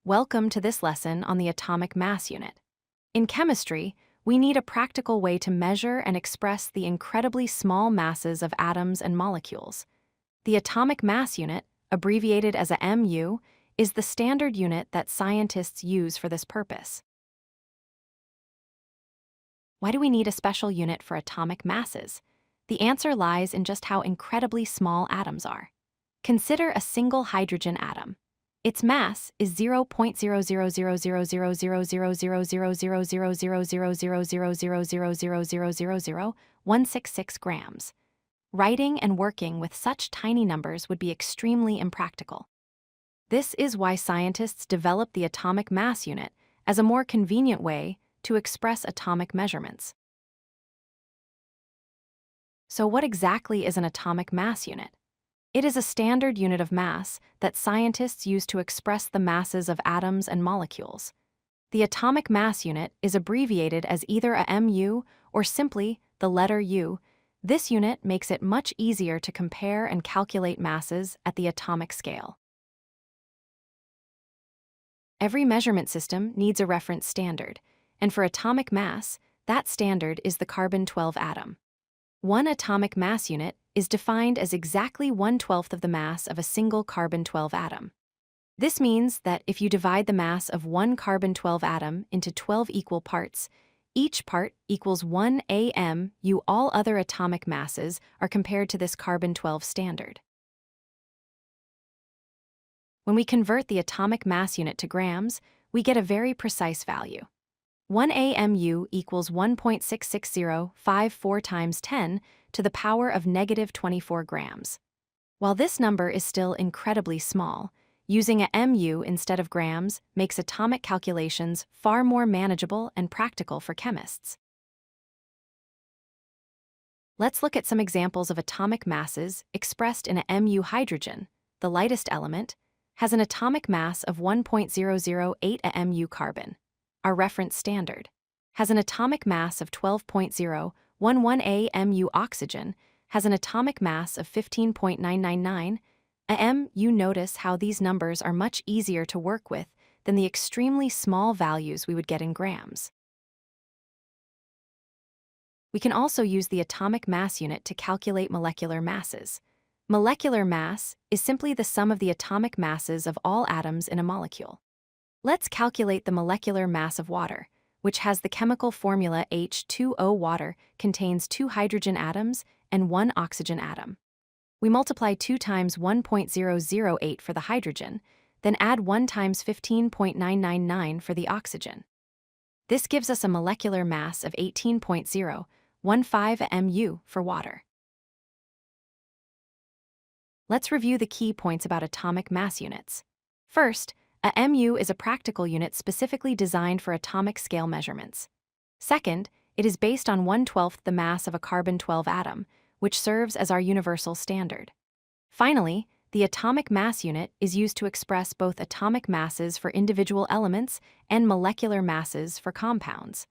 Welcome to this lesson on the atomic mass unit. In chemistry, we need a practical way to measure and express the incredibly small masses of atoms and molecules. The atomic mass unit, abbreviated as a AMU, is the standard unit that scientists use for this purpose. Why do we need a special unit for atomic masses? The answer lies in just how incredibly small atoms are. Consider a single hydrogen atom. Its mass is 0.00000000000000000000000000000000000000000000000000000000000000000000000000000000000000000000000000000000000000000000000000000000000000000000000000000000000000000000000000000000000000000000000000000000000000000000000000000000000000000000000000000000000000000000000000000000000000000000000000000000000000000000000000000000000000000000000000000000000000000000000000000000000This is why scientists developed the atomic mass unit as a more convenient way to express atomic measurements. So what exactly is an atomic mass unit? It is a standard unit of mass that scientists use to express the masses of atoms and molecules. The atomic mass unit is abbreviated as either a AMU or simply the letter U. This unit makes it much easier to compare and calculate masses at the atomic scale. Every measurement system needs a reference standard, and for atomic mass, that standard is the carbon-12 atom. One atomic mass unit is defined as exactly 1/12 of the mass of a single carbon-12 atom. This means that if you divide the mass of one carbon-12 atom into 12 equal parts, each part equals 1 AMU. All other atomic masses are compared to this carbon-12 standard. When we convert the atomic mass unit to grams, we get a very precise value. 1 AMU equals 1.66054 times 10 to the power of -24 grams. While this number is still incredibly small, using a MU instead of grams makes atomic calculations far more manageable and practical for chemists. Let's look at some examples of atomic masses expressed in a MU. Hydrogen, the lightest element, has an atomic mass of 1.008 AMU. Carbon, our reference standard, has an atomic mass of 12.011 AMU. Oxygen has an atomic mass of 15.999 AMU. You notice how these numbers are much easier to work with than the extremely small values we would get in grams. We can also use the atomic mass unit to calculate molecular masses. Molecular mass is simply the sum of the atomic masses of all atoms in a molecule. Let's calculate the molecular mass of water, which has the chemical formula H2O. Water contains 2 hydrogen atoms and 1 oxygen atom. We multiply 2 times 1.008 for the hydrogen, then add 1 times 15.999 for the oxygen. This gives us a molecular mass of 18.015 AMU for water. Let's review the key points about atomic mass units. First, a AMU is a practical unit specifically designed for atomic scale measurements. Second, it is based on 1/12 the mass of a carbon-12 atom, which serves as our universal standard. Finally, the atomic mass unit is used to express both atomic masses for individual elements and molecular masses for compounds.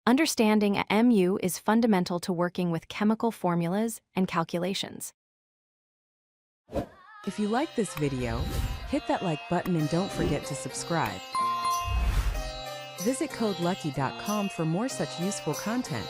Understanding a AMU is fundamental to working with chemical formulas and calculations. If you like this video, hit that like button and don't forget to subscribe. Visit codelucky.com for more such useful content.